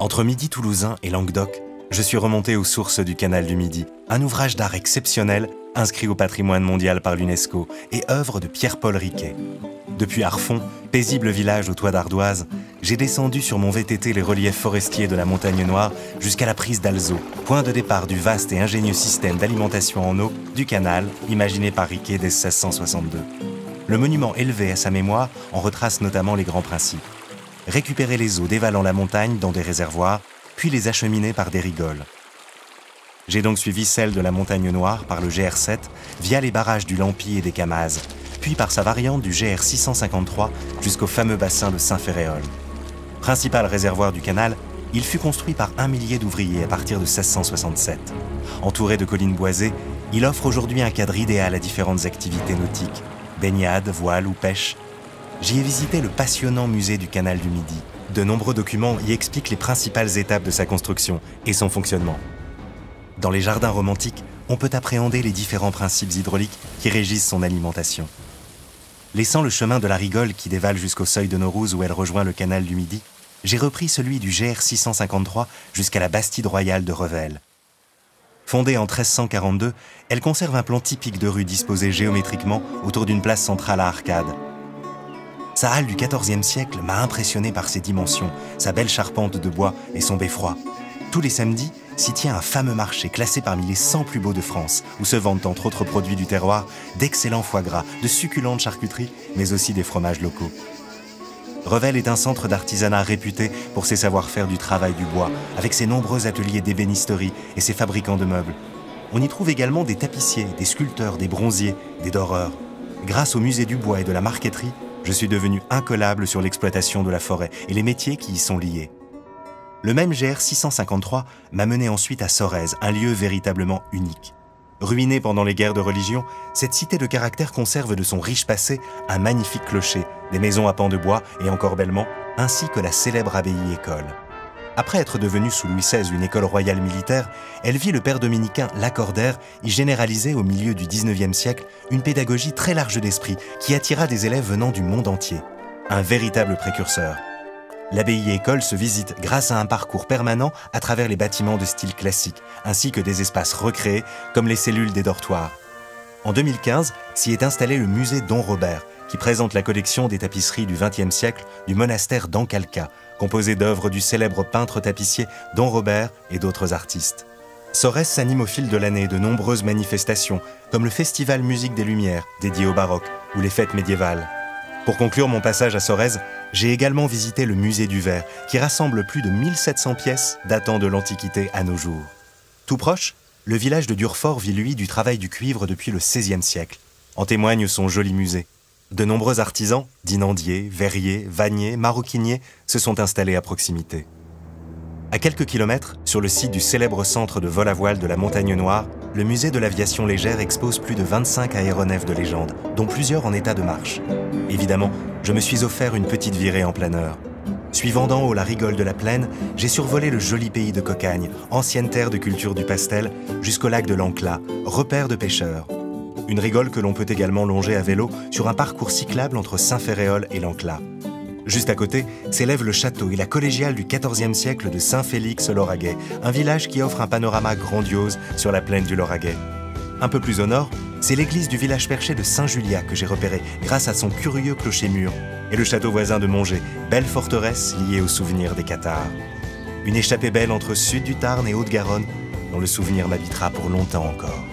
Entre Midi toulousain et Languedoc, je suis remonté aux sources du canal du Midi, un ouvrage d'art exceptionnel inscrit au patrimoine mondial par l'UNESCO et œuvre de Pierre-Paul Riquet. Depuis Arfon, paisible village au toit d'ardoise, j'ai descendu sur mon VTT les reliefs forestiers de la Montagne Noire jusqu'à la prise d'Alzot, point de départ du vaste et ingénieux système d'alimentation en eau du canal imaginé par Riquet dès 1662. Le monument élevé à sa mémoire en retrace notamment les grands principes. Récupérer les eaux dévalant la montagne dans des réservoirs, puis les acheminer par des rigoles. J'ai donc suivi celle de la Montagne Noire par le GR7 via les barrages du Lampy et des Camazes, puis par sa variante du GR 653 jusqu'au fameux bassin de Saint-Ferréol. Principal réservoir du canal, il fut construit par 1 millier d'ouvriers à partir de 1667. Entouré de collines boisées, il offre aujourd'hui un cadre idéal à différentes activités nautiques, baignade, voile ou pêche. J'y ai visité le passionnant musée du canal du Midi. De nombreux documents y expliquent les principales étapes de sa construction et son fonctionnement. Dans les jardins romantiques, on peut appréhender les différents principes hydrauliques qui régissent son alimentation. Laissant le chemin de la rigole qui dévale jusqu'au seuil de Naurouse où elle rejoint le canal du Midi, j'ai repris celui du GR 653 jusqu'à la Bastide royale de Revel. Fondée en 1342, elle conserve un plan typique de rue disposé géométriquement autour d'une place centrale à arcades. Sa halle du XIVe siècle m'a impressionné par ses dimensions, sa belle charpente de bois et son beffroi. Tous les samedis, s'y tient un fameux marché classé parmi les 100 plus beaux de France, où se vendent entre autres produits du terroir, d'excellents foie gras, de succulentes charcuteries, mais aussi des fromages locaux. Revel est un centre d'artisanat réputé pour ses savoir-faire du travail du bois, avec ses nombreux ateliers d'ébénisterie et ses fabricants de meubles. On y trouve également des tapissiers, des sculpteurs, des bronziers, des doreurs. Grâce au musée du bois et de la marqueterie, je suis devenu incollable sur l'exploitation de la forêt et les métiers qui y sont liés. Le même GR 653 m'a mené ensuite à Sorèze, un lieu véritablement unique. Ruinée pendant les guerres de religion, cette cité de caractère conserve de son riche passé un magnifique clocher, des maisons à pans de bois et encorbellement, ainsi que la célèbre abbaye-école. Après être devenue sous Louis XVI une école royale militaire, elle vit le père dominicain Lacordaire y généraliser au milieu du XIXe siècle une pédagogie très large d'esprit qui attira des élèves venant du monde entier. Un véritable précurseur. L'abbaye-école se visite grâce à un parcours permanent à travers les bâtiments de style classique, ainsi que des espaces recréés comme les cellules des dortoirs. En 2015, s'y est installé le musée Don Robert, qui présente la collection des tapisseries du XXe siècle du monastère d'Ancalca, composé d'œuvres du célèbre peintre tapissier Don Robert et d'autres artistes. Sorèze s'anime au fil de l'année de nombreuses manifestations, comme le Festival Musique des Lumières, dédié au baroque, ou les fêtes médiévales. Pour conclure mon passage à Sorèze, j'ai également visité le musée du verre, qui rassemble plus de 1700 pièces datant de l'Antiquité à nos jours. Tout proche, le village de Durfort vit lui du travail du cuivre depuis le XVIe siècle. En témoigne son joli musée. De nombreux artisans, dinandiers, verriers, vanniers, maroquiniers, se sont installés à proximité. À quelques kilomètres, sur le site du célèbre centre de vol à voile de la Montagne Noire, le musée de l'aviation légère expose plus de 25 aéronefs de légende, dont plusieurs en état de marche. Évidemment, je me suis offert une petite virée en planeur. Suivant d'en haut la rigole de la Plaine, j'ai survolé le joli pays de Cocagne, ancienne terre de culture du pastel, jusqu'au lac de l'Ancla, repère de pêcheurs. Une rigole que l'on peut également longer à vélo sur un parcours cyclable entre Saint-Ferréol et l'Ancla. Juste à côté s'élève le château et la collégiale du XIVe siècle de Saint-Félix-Lauragais, un village qui offre un panorama grandiose sur la plaine du Lauragais. Un peu plus au nord, c'est l'église du village perché de Saint-Juliat que j'ai repéré grâce à son curieux clocher-mur, et le château voisin de Mongé, belle forteresse liée aux souvenirs des Cathares. Une échappée belle entre sud du Tarn et Haute-Garonne, dont le souvenir m'habitera pour longtemps encore.